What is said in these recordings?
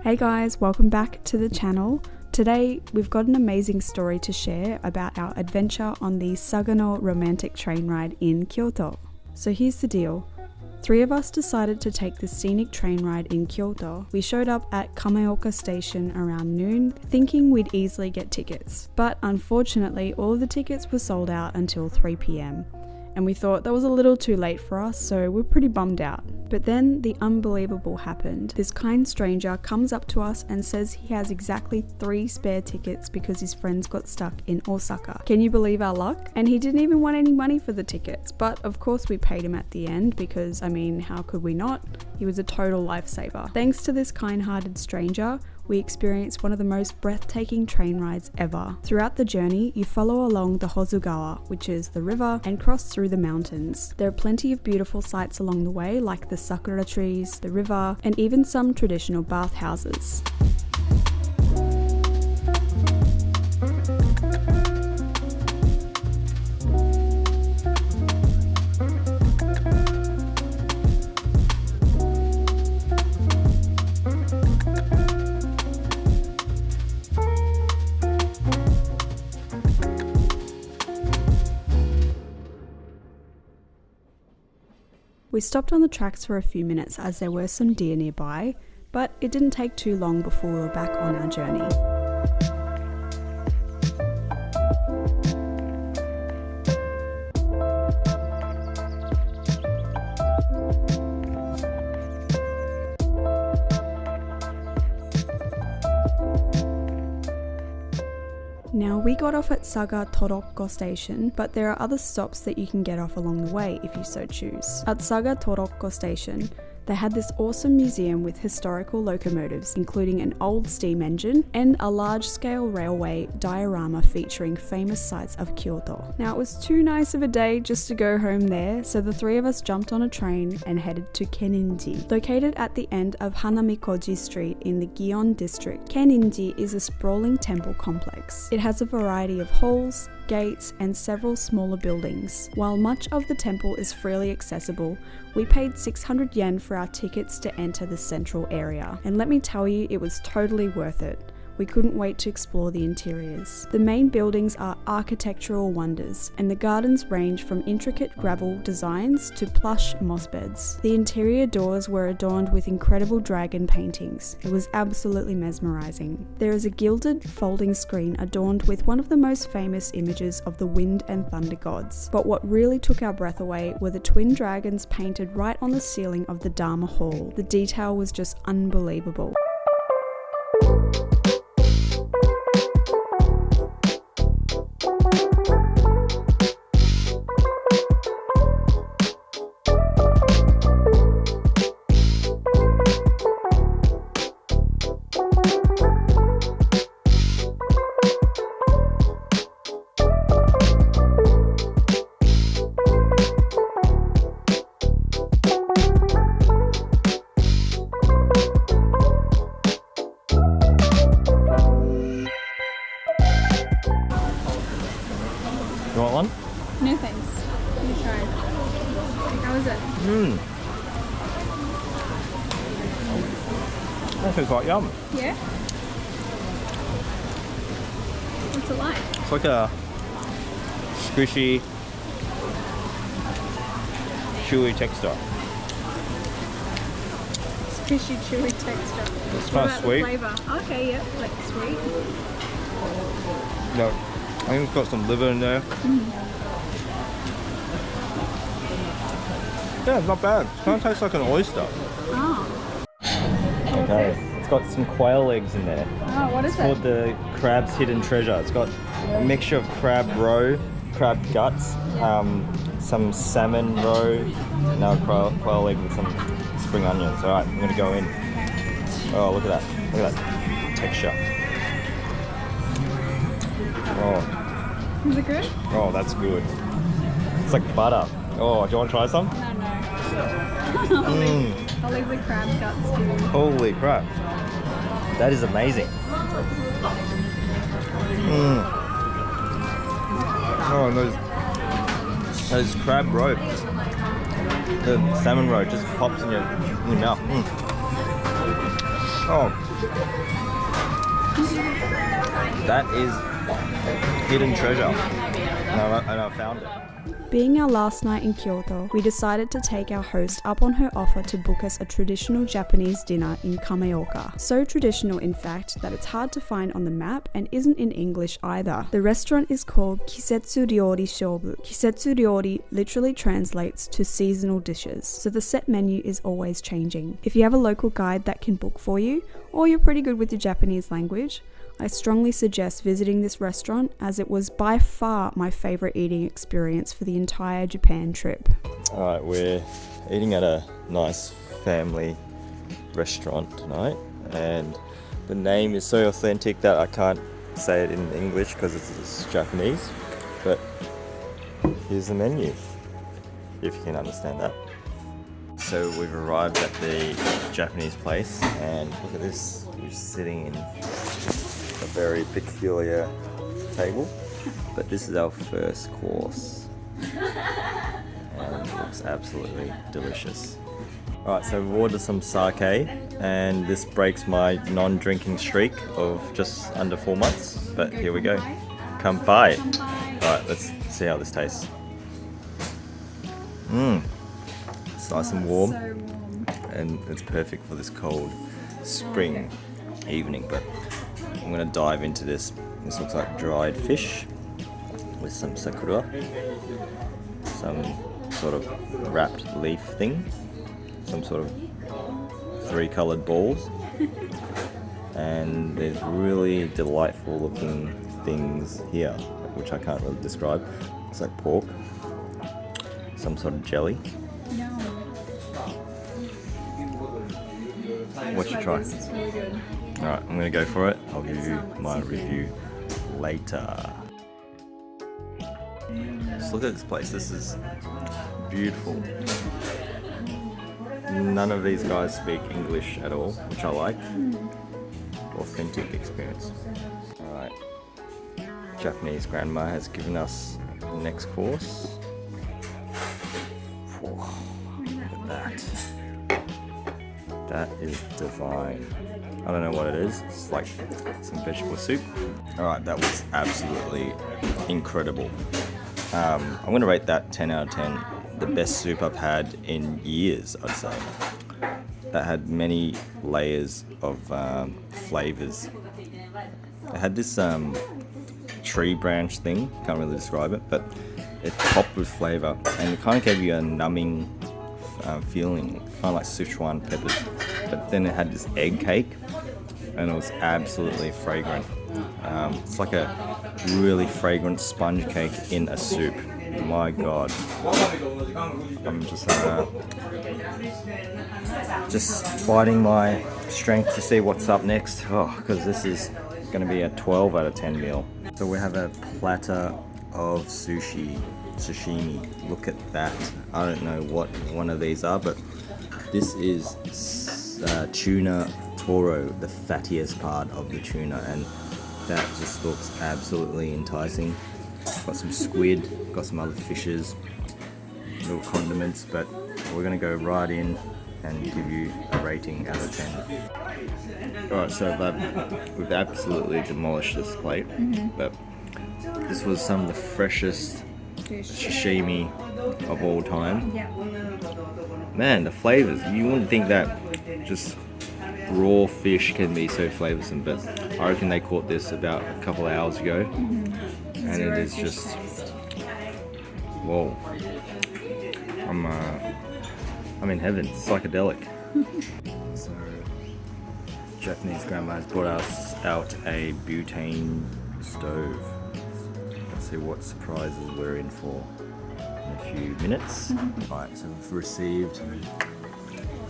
Hey guys, welcome back to the channel. Today we've got an amazing story to share about our adventure on the Sagano Romantic Train ride in Kyoto. So here's the deal. 3 of us decided to take the Scenic train ride in Kyoto. We showed up at Kameoka station around noon, thinking we'd easily get tickets. But unfortunately, all of the tickets were sold out until 3 PM. And we thought that was a little too late for us, so we're pretty bummed out. But then the unbelievable happened. This kind stranger comes up to us and says he has exactly 3 spare tickets because his friends got stuck in Osaka. Can you believe our luck? And he didn't even want any money for the tickets, but of course we paid him at the end because, how could we not? He was a total lifesaver. Thanks to this kind-hearted stranger, we experienced one of the most breathtaking train rides ever. Throughout the journey, you follow along the Hozugawa, which is the river, and cross through the mountains. There are plenty of beautiful sights along the way, like the sakura trees, the river, and even some traditional bathhouses. We stopped on the tracks for a few minutes as there were some deer nearby, but it didn't take too long before we were back on our journey. Now, we got off at Saga Toroko station, but there are other stops that you can get off along the way if you so choose. At Saga Toroko station, they had this awesome museum with historical locomotives, including an old steam engine and a large-scale railway diorama featuring famous sites of Kyoto. Now, it was too nice of a day just to go home there, so the 3 of us jumped on a train and headed to Kennin-ji. Located at the end of Hanamikoji Street in the Gion district, Kennin-ji is a sprawling temple complex. It has a variety of halls, gates, and several smaller buildings. While much of the temple is freely accessible, we paid 600 yen for our tickets to enter the central area. And let me tell you, it was totally worth it. We couldn't wait to explore the interiors. The main buildings are architectural wonders, and the gardens range from intricate gravel designs to plush moss beds. The interior doors were adorned with incredible dragon paintings. It was absolutely mesmerizing. There is a gilded folding screen adorned with one of the most famous images of the wind and thunder gods. But what really took our breath away were the twin dragons painted right on the ceiling of the Dharma Hall. The detail was just unbelievable. You want one? No thanks. You tried. How was it? That tastes like yum. Yeah? What's it like? It's like a squishy, chewy texture. Squishy, chewy texture. It's kind of sweet. Flavor? Okay, yeah, like sweet. No, I think it's got some liver in there. Yeah, it's not bad. It kind of tastes like an oyster. Oh. Okay, it's got some quail eggs in there. Oh, what is It's called the crab's hidden treasure. It's got a mixture of crab roe, crab guts, some salmon roe, now quail egg with some spring onions. Alright, I'm gonna go in. Oh, look at that. Look at that texture. Oh. Is it good? Oh, that's good. It's like butter. Oh, do you want to try some? No. I'll leave the crab guts to you. Holy crap. That is amazing. Oh, and those crab roe. The salmon roe just pops in your mouth. Oh, That is hidden treasure. And I found it. Being our last night in Kyoto, we decided to take our host up on her offer to book us a traditional Japanese dinner in Kameoka. So traditional, in fact, that it's hard to find on the map and isn't in English either. The restaurant is called Kisetsu Ryori Shobu. Kisetsu Ryori literally translates to seasonal dishes, so the set menu is always changing. If you have a local guide that can book for you, or you're pretty good with the Japanese language, I strongly suggest visiting this restaurant, as it was by far my favourite eating experience for the entire Japan trip. Alright, we're eating at a nice family restaurant tonight, and the name is so authentic that I can't say it in English because it's Japanese, but here's the menu, if you can understand that. So we've arrived at the Japanese place, and look at this, we're sitting in a very peculiar table, but this is our first course and it looks absolutely delicious. Alright, so we've ordered some sake, and this breaks my non-drinking streak of just under 4 months, but here we go. Kanpai! Alright, let's see how this tastes. It's nice and warm, and it's perfect for this cold spring evening, but I'm going to dive into this. This looks like dried fish with some sakura, some sort of wrapped leaf thing, some sort of 3 coloured balls, and there's really delightful looking things here, which I can't really describe. It's like pork, some sort of jelly. What should try? It's really good. Alright, I'm gonna go for it. I'll give you my review later. Just look at this place. This is beautiful. None of these guys speak English at all, which I like. Authentic experience. Alright. Japanese grandma has given us the next course. Look at that. That is divine. I don't know what it is. It's like some vegetable soup. Alright, that was absolutely incredible. I'm going to rate that 10 out of 10. The best soup I've had in years, I'd say. That had many layers of flavours. It had this tree branch thing, can't really describe it, but it popped with flavour, and it kind of gave you a numbing feeling, kind of like Sichuan peppers. But then it had this egg cake, and it was absolutely fragrant. It's like a really fragrant sponge cake in a soup. My God. I'm just fighting my strength to see what's up next. Oh, because this is going to be a 12 out of 10 meal. So we have a platter of sashimi. Look at that. I don't know what one of these are, but this is tuna toro, the fattiest part of the tuna, and that just looks absolutely enticing. Got some squid, got some other fishes, little condiments, but we're gonna go right in and give you a rating out of 10. Alright, so we've absolutely demolished this plate, but this was some of the freshest sashimi of all time. Man, the flavors, you wouldn't think that just raw fish can be so flavoursome, but I reckon they caught this about a couple of hours ago, and it is just, whoa, I'm in heaven, it's psychedelic. So Japanese grandma has brought us out a butane stove. Let's see what surprises we're in for in a few minutes. Right, so we've received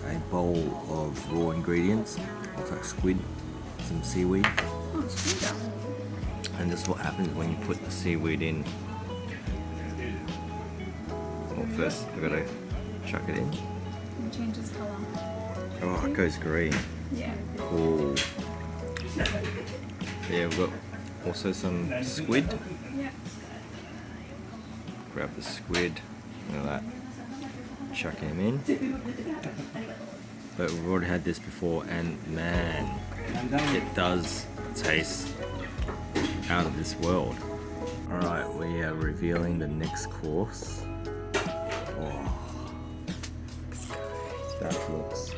a bowl of raw ingredients. Looks like squid, some seaweed. And this is what happens when you put the seaweed in. Well, first I've got to chuck it in. It changes colour. Oh, it goes green. Yeah. Cool. Yeah, we've got also some squid. Yeah. Grab the squid. Look at that. Chuck him in. But we've already had this before, and man, it does taste out of this world. Alright, we are revealing the next course. Oh, that looks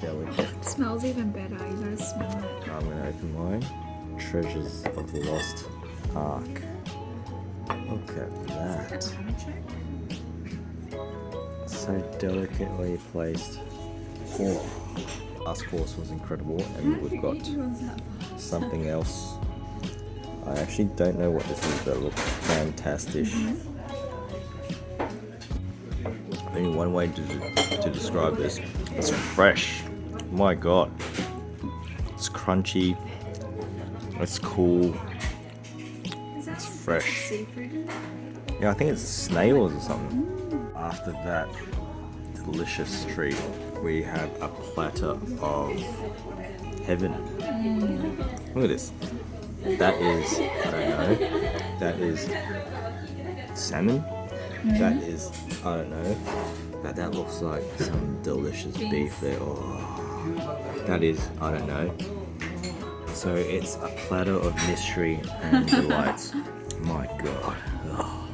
delicate. It smells even better, you gotta smell it. I'm gonna open mine. Treasures of the Lost Ark. Look at that. So delicately placed. Oh. Last course was incredible, and we've got something else. I actually don't know what this is, but it looks fantastic. Only one way to describe this. It's fresh. My god. It's crunchy. It's cool. It's fresh. Yeah, I think it's snails or something. After that delicious treat, we have a platter of heaven. Look at this. That is, I don't know, that is salmon. That is, I don't know, but that looks like some delicious beef there. Oh, that is, I don't know. So it's a platter of mystery and delights. My god. Oh.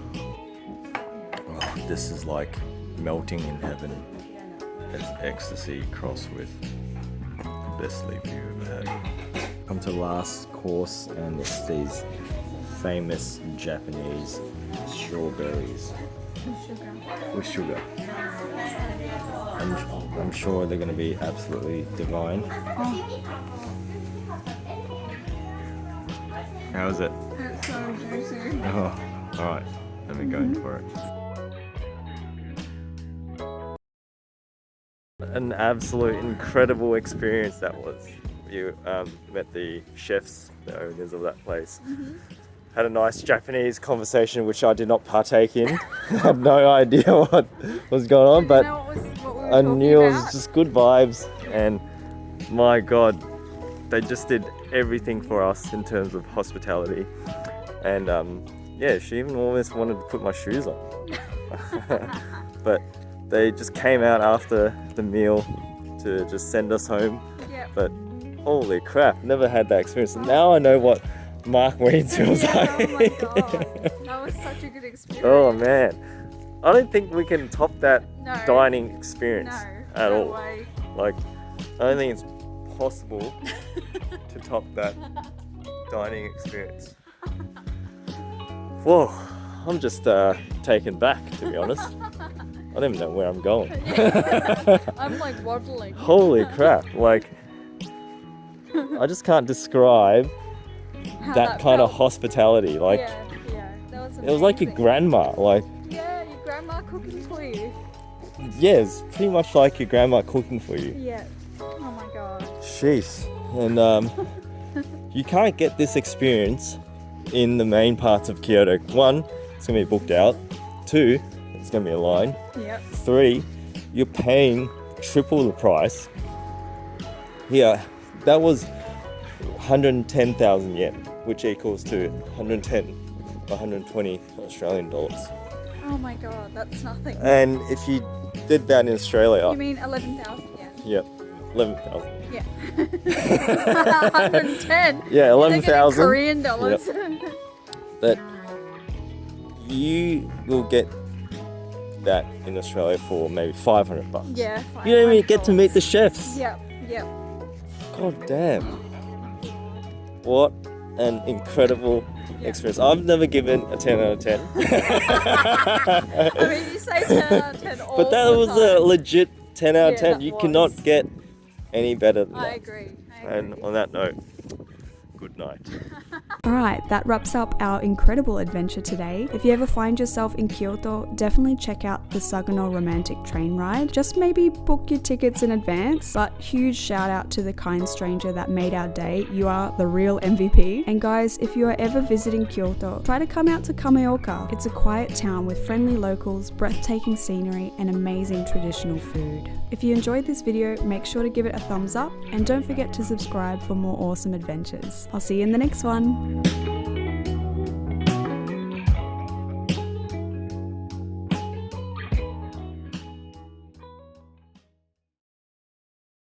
Oh, this is like melting in heaven. It's ecstasy crossed with the best sleep you've ever had. Come to the last course, and it's these famous Japanese strawberries with sugar. I'm sure they're going to be absolutely divine. How is it? It's so juicy. Oh, alright, let me go in for it. An absolute incredible experience that was. You met the chefs, the owners of that place. Had a nice Japanese conversation, which I did not partake in. I had no idea what was going on, but I knew it was just good vibes. And my god, they just did everything for us in terms of hospitality. And yeah, she even almost wanted to put my shoes on. But they just came out after the meal to just send us home. Yep. But holy crap, never had that experience. And now I know what Mark Weeds feels like. Oh my god, that was such a good experience. Oh man, I don't think we can top that dining experience at all. Way. Like, I don't think it's possible to top that dining experience. Whoa, I'm just taken back, to be honest. I don't even know where I'm going. I'm like waddling. Holy crap, like, I just can't describe that kind of hospitality. Like, yeah, that was amazing. It was like your grandma, like. Yeah, your grandma cooking for you. Yeah, it's pretty much like your grandma cooking for you. Yeah. Oh my god. Jeez. And you can't get this experience in the main parts of Kyoto. 1, it's gonna be booked out. 2, it's gonna be a line. Yep. 3, you're paying triple the price. Yeah, that was 110,000 yen, which equals to 120 Australian dollars. Oh my god, that's nothing. And if you did that in Australia... You mean 11,000 yen? Yep, 11,000. Yeah. 110. Yeah, 11,000. Korean dollars. Yep. But you will get that in Australia for maybe $500. Yeah, you don't even get to meet the chefs. Yep. God damn. What an incredible experience. I've never given a 10 out of 10. I mean, you say 10 out of 10 all but that the was time. a legit 10 out of 10. You was. cannot get any better than that. I agree. And on that note, good night. Alright, that wraps up our incredible adventure today. If you ever find yourself in Kyoto, definitely check out the Sagano Romantic Train ride. Just maybe book your tickets in advance, but huge shout out to the kind stranger that made our day. You are the real MVP. And guys, if you are ever visiting Kyoto, try to come out to Kameoka. It's a quiet town with friendly locals, breathtaking scenery, and amazing traditional food. If you enjoyed this video, make sure to give it a thumbs up and don't forget to subscribe for more awesome adventures. I'll see you in the next one.